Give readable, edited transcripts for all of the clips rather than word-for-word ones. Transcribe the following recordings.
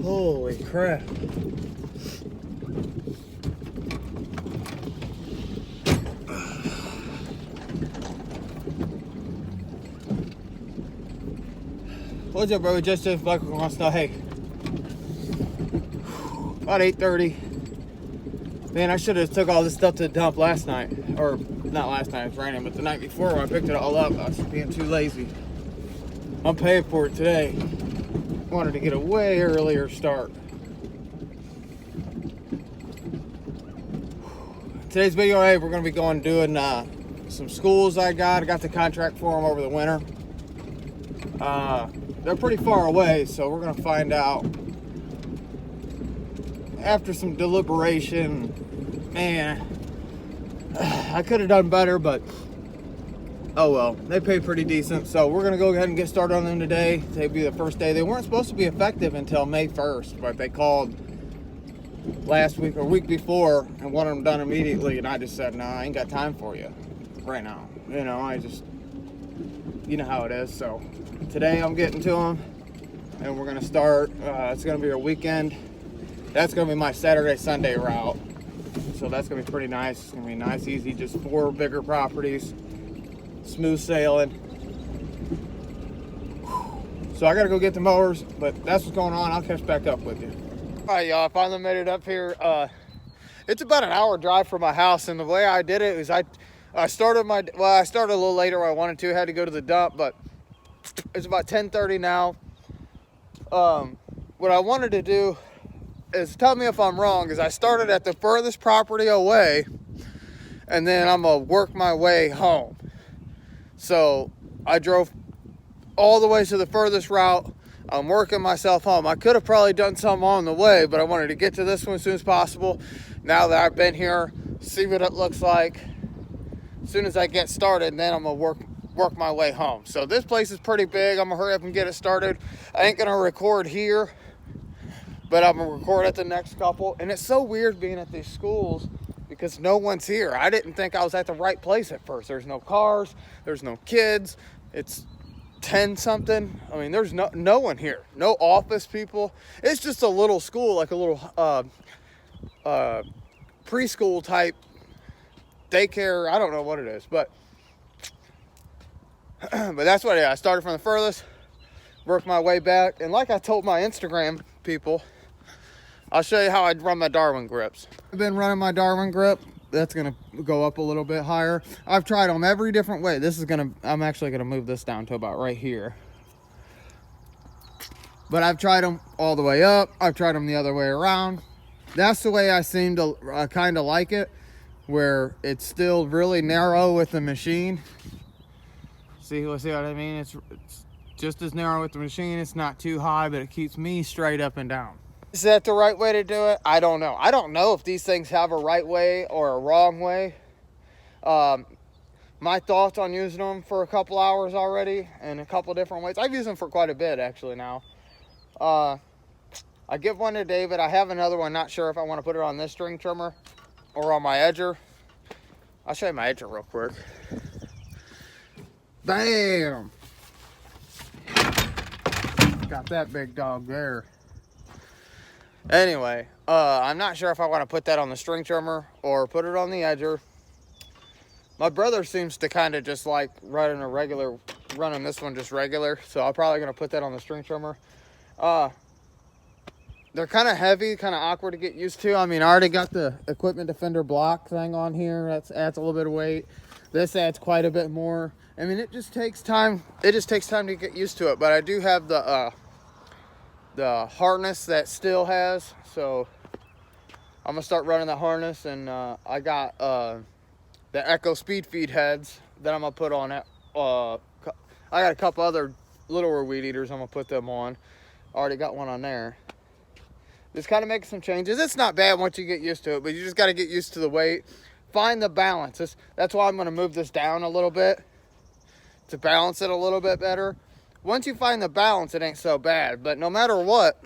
Holy crap. What's up, bro? Just Michael wants to know, hey, about 8:30. Man, I should have took all this stuff to the dump last night. Or, not last night, it was raining, but the night before when I picked it all up, I was being too lazy. I'm paying for it today. Wanted to get a way earlier start. Today's video, hey, we're going to be going doing some schools I got the contract for them over the winter. They're pretty far away, so we're going to find out after some deliberation. Man, I could have done better, but oh well. They pay pretty decent, so we're going to go ahead and get started on them today. They'd be the first day. They weren't supposed to be effective until May 1st, but they called last week or week before and wanted them done immediately, and I just said, no, I ain't got time for you right now. You know, you know how it is. So today I'm getting to them, and we're going to start. It's going to be a weekend. That's going to be my Saturday, Sunday route. So that's going to be pretty nice. It's going to be nice, easy, just 4 bigger properties. Smooth sailing. So I got to go get the mowers, but that's what's going on. I'll catch back up with you. All right, y'all, I finally made it up here. It's about an hour drive from my house, and the way I did it is I started a little later where I wanted to. I had to go to the dump, but it's about 10:30 now. What I wanted to do is, tell me if I'm wrong, is I started at the furthest property away, and then I'm gonna work my way home. So I drove all the way to the furthest route. I'm working myself home. I could have probably done some on the way, but I wanted to get to this one as soon as possible. Now that I've been here, see what it looks like. As soon as I get started, then I'm gonna work my way home. So this place is pretty big. I'm gonna hurry up and get it started. I ain't gonna record here, but I'm gonna record at the next couple. And it's so weird being at these schools because no one's here. I didn't think I was at the right place at first. There's no cars, there's no kids. It's 10 something. I mean, there's no one here. No office people. It's just a little school, like a little preschool type daycare. I don't know what it is, but that's what it is. I started from the furthest, worked my way back, and like I told my Instagram people, I'll show you how I run my Darwin grips. I've been running my Darwin grip. That's gonna go up a little bit higher. I've tried them every different way. I'm actually gonna move this down to about right here. But I've tried them all the way up. I've tried them the other way around. That's the way I seem to kind of like it, where it's still really narrow with the machine. See what I mean? It's just as narrow with the machine. It's not too high, but it keeps me straight up and down. Is that the right way to do it? I don't know. I don't know if these things have a right way or a wrong way. My thoughts on using them for a couple hours already in a couple different ways. I've used them for quite a bit actually now. I give one to David. I have another one. Not sure if I want to put it on this string trimmer or on my edger. I'll show you my edger real quick. Bam! Got that big dog there. Anyway, I'm not sure if I want to put that on the string trimmer or put it on the edger. My brother seems to kind of just like running this one just regular, so I'm probably going to put that on the string trimmer. They're kind of heavy, kind of awkward to get used to. I mean, I already got the Equipment Defender block thing on here. That adds a little bit of weight. This adds quite a bit more. I mean, it just takes time. It just takes time to get used to it, but I do have the harness that still has, so I'm gonna start running the harness, and I got the Echo speed feed heads that I'm gonna put on it. I got a couple other littler weed eaters. I'm gonna put them on. Already got one on there. Just kind of making some changes. It's not bad once you get used to it, but you just got to get used to the weight. Find the balance. That's why I'm going to move this down a little bit to balance it a little bit better. Once you find the balance, it ain't so bad. But no matter what,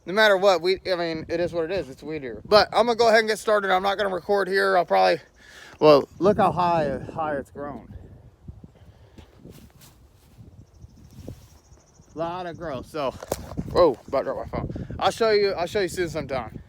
I mean, it is what it is. It's weed eater. But I'm going to go ahead and get started. I'm not going to record here. Well, look how high it's grown. lot of growth. So, whoa, about to drop my phone. I'll show you soon sometime.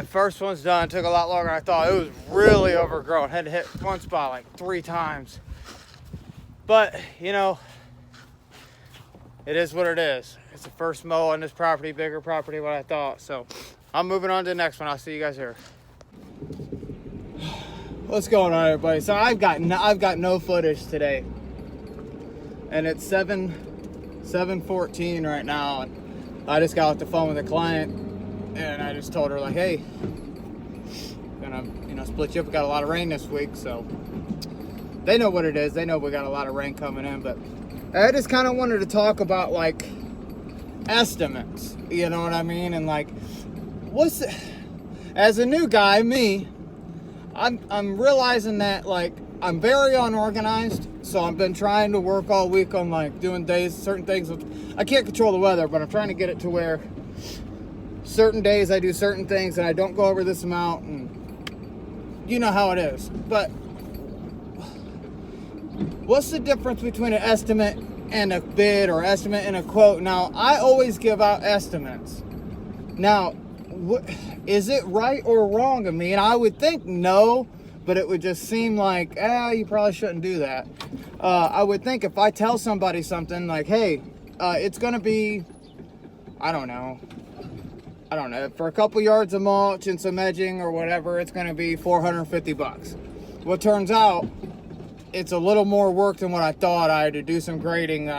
First one's done. Took a lot longer than I thought. It was really overgrown. Had to hit one spot like 3 times. But, you know, it is what it is. It's the first mow on this property, bigger property than what I thought. So I'm moving on to the next one. I'll see you guys here. What's going on, everybody? So I've got no footage today, and it's 7:14 right now. I just got off the phone with a client, and I just told her, like, hey, gonna, you know, split you up. We got a lot of rain this week, so they know what it is. They know we got a lot of rain coming in, but I just kind of wanted to talk about, like, estimates, you know what I mean? And, like, as a new guy, I'm realizing that, like, I'm very unorganized, so I've been trying to work all week on, like, doing certain things. I can't control the weather, but I'm trying to get it to where certain days I do certain things and I don't go over this amount, and you know how it is. But what's the difference between an estimate and a bid, or estimate and a quote? Now, I always give out estimates. Now, is it right or wrong of me? And I would think no, but it would just seem like, you probably shouldn't do that. I would think if I tell somebody something like, hey, it's gonna be, I don't know, for a couple yards of mulch and some edging or whatever, it's gonna be $450. Well, it turns out it's a little more work than what I thought. I had to do some grading.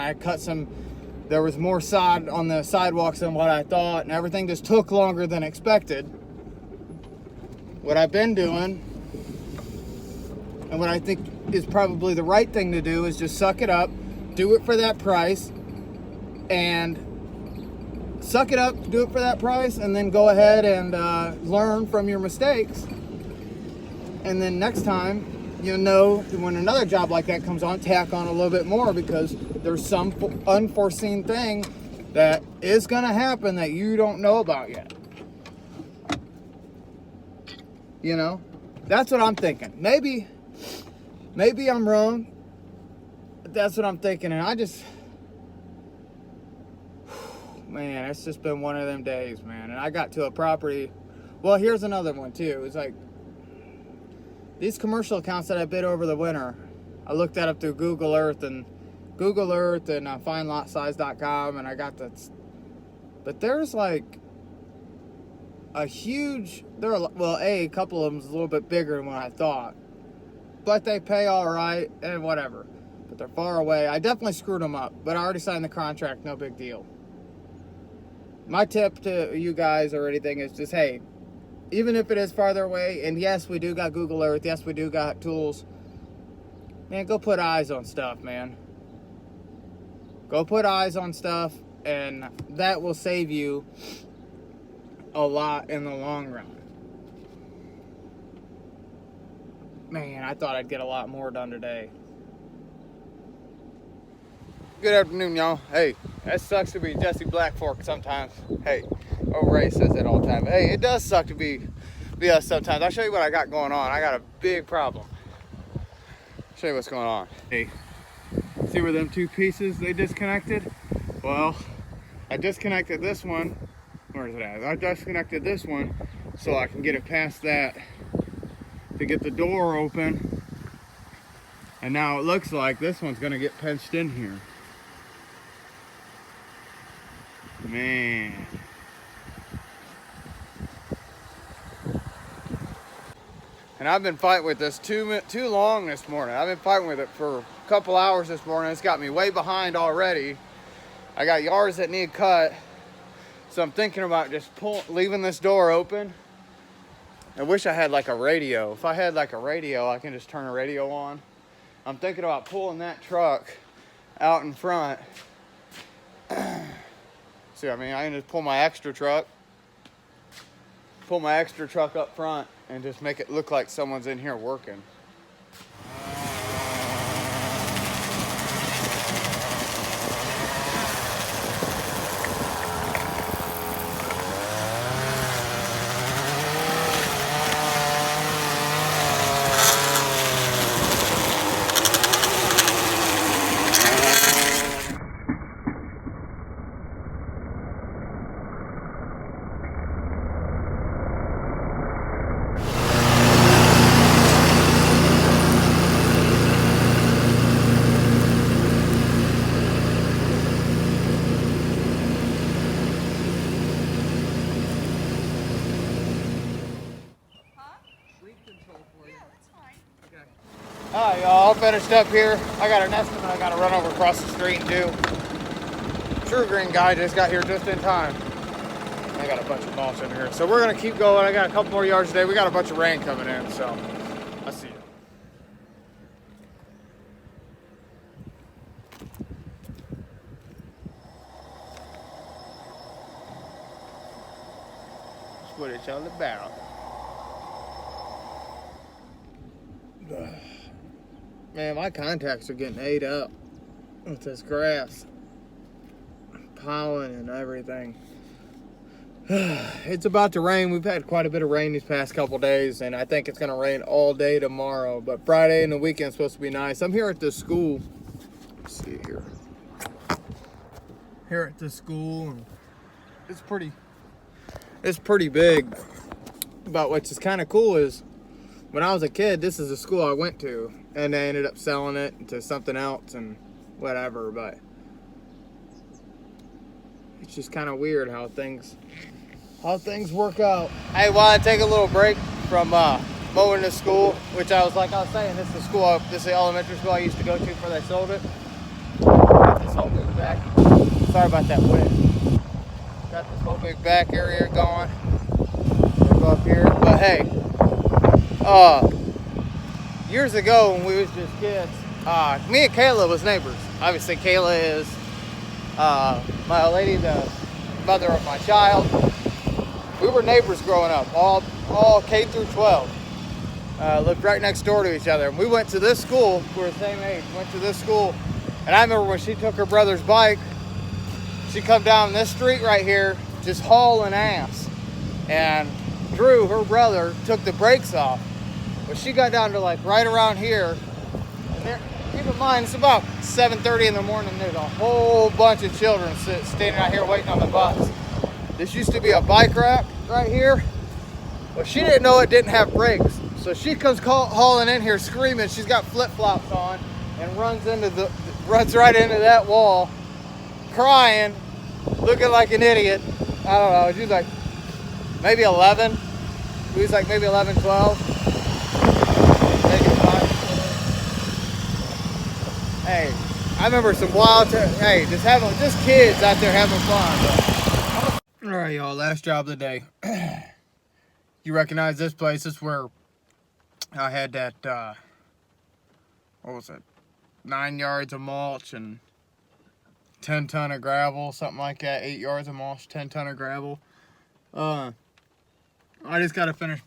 There was more sod on the sidewalks than what I thought, and everything just took longer than expected. What I've been doing, and what I think is probably the right thing to do, is just suck it up, do it for that price, and then go ahead and learn from your mistakes. And then next time, you know, when another job like that comes on, tack on a little bit more, because there's some unforeseen thing that is going to happen that you don't know about yet. You know, that's what I'm thinking. Maybe I'm wrong, but that's what I'm thinking. And man, it's just been one of them days, man. And I got to a property. Well, here's another one too. It's like these commercial accounts that I bid over the winter. I looked that up through Google Earth and findlotsize.com, and I got that. But there's like a couple of them's a little bit bigger than what I thought, but they pay all right and whatever. But they're far away. I definitely screwed them up, but I already signed the contract. No big deal. My tip to you guys or anything is just, hey, even if it is farther away, and yes, we do got Google Earth, yes, we do got tools, man, go put eyes on stuff, man. Go put eyes on stuff, and that will save you a lot in the long run. Man, I thought I'd get a lot more done today. Good afternoon, y'all. Hey, that sucks to be Jesse Blackfork sometimes. Hey, Ray says that all the time. Hey, it does suck to be us sometimes. I'll show you what I got going on. I got a big problem. Show you what's going on. Hey, see where them two pieces they disconnected? Well, I disconnected this one. Where is it at? I disconnected this one so I can get it past that to get the door open. And now it looks like this one's gonna get pinched in here. Man. And I've been fighting with this too long this morning. I've been fighting with it for a couple hours this morning. It's got me way behind already. I got yards that need cut. So I'm thinking about just leaving this door open. I wish I had like a radio. If I had like a radio, I can just turn a radio on I'm thinking about pulling that truck out in front. See, I mean, I can just pull my extra truck up front and just make it look like someone's in here working. Alright, y'all, all finished up here. I got an estimate I gotta run over across the street and do. True Green guy just got here just in time. I got a bunch of mulch in here. So we're gonna keep going. I got a couple more yards today. We got a bunch of rain coming in, so I'll see you. That's what it's all about. Man, my contacts are getting ate up with this grass, pollen and everything. It's about to rain. We've had quite a bit of rain these past couple days, and I think it's going to rain all day tomorrow. But Friday and the weekend's supposed to be nice. I'm here at this school. Let's see here. Here at this school, and it's pretty big. But what's just kind of cool is, when I was a kid, this is the school I went to, and they ended up selling it to something else and whatever, but it's just kind of weird how things work out. Hey, while I take a little break from mowing the school, which I was saying, this is the elementary school I used to go to before they sold it. Got this whole big back. Sorry about that wind. Got this whole big back area going. Go up here, but hey. Years ago when we was just kids, me and Kayla was neighbors. Obviously, Kayla is my lady, the mother of my child. We were neighbors growing up, all K through 12. Lived right next door to each other. And we went to this school. We were the same age. Went to this school, and I remember when she took her brother's bike, she come down this street right here, just hauling ass. And Drew, her brother, took the brakes off. But she got down to like right around here. And there, keep in mind, it's about 7:30 in the morning. There's a whole bunch of children standing out here waiting on the bus. This used to be a bike rack right here. But she didn't know it didn't have brakes. So she comes hauling in here screaming. She's got flip-flops on and runs right into that wall, crying, looking like an idiot. I don't know. She's like maybe 11. He was like maybe 11, 12. Hey, I remember some wild, just kids out there having fun. But. All right, y'all, last job of the day. You recognize this place? This is where I had that, what was it? 9 yards of mulch and 10 ton of gravel, something like that. 8 yards of mulch, 10 ton of gravel. I just got to finish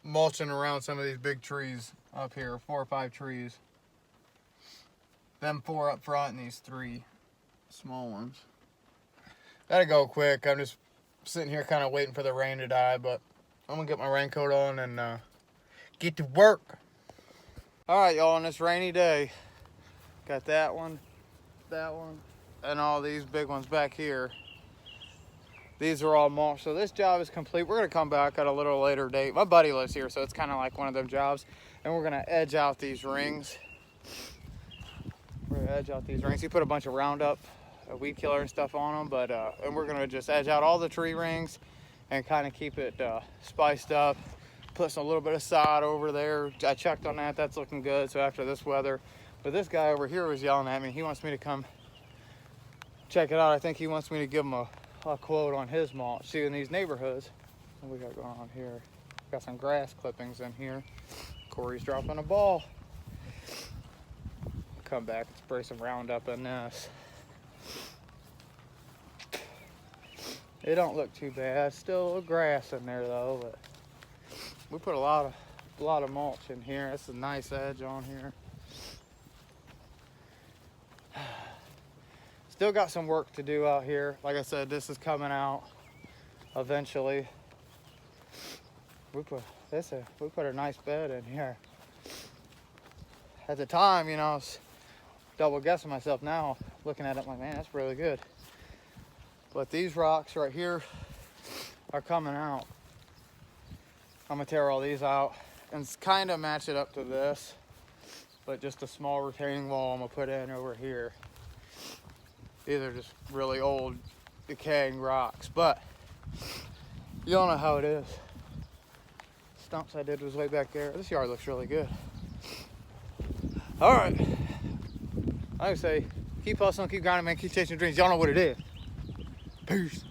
mulching around some of these big trees up here, 4 or 5 trees. Them 4 up front and these 3 small ones. Gotta go quick. I'm just sitting here kind of waiting for the rain to die, but I'm gonna get my raincoat on and get to work. All right, y'all, on this rainy day, got that one, and all these big ones back here. These are all mulched, so this job is complete. We're gonna come back at a little later date. My buddy lives here, so it's kind of like one of them jobs, and we're gonna edge out these rings. He put a bunch of Roundup, a weed killer and stuff on them, but and we're gonna just edge out all the tree rings and kind of keep it spiced up. Put a little bit of sod over there. I checked on that. That's looking good. So after this weather, but this guy over here was yelling at me. He wants me to come check it out. I think he wants me to give him a quote on his mulch. See, in these neighborhoods, what we got going on here? Got some grass clippings in here. Corey's dropping a ball. come back and spray some Roundup in this. It don't look too bad. Still a little grass in there though, but we put a lot of mulch in here. That's a nice edge on here. Still got some work to do out here. Like I said, this is coming out eventually. We put a nice bed in here. At the time, you know, I was double guessing myself now, looking at it, I'm like, man, that's really good. But these rocks right here are coming out. I'm gonna tear all these out and kind of match it up to this, but just a small retaining wall I'm gonna put in over here. These are just really old, decaying rocks, but you all know how it is. Stumps I did was way back there. This yard looks really good. All right, like I say, keep hustling, keep grinding, man, keep chasing your dreams. Y'all know what it is. Peace.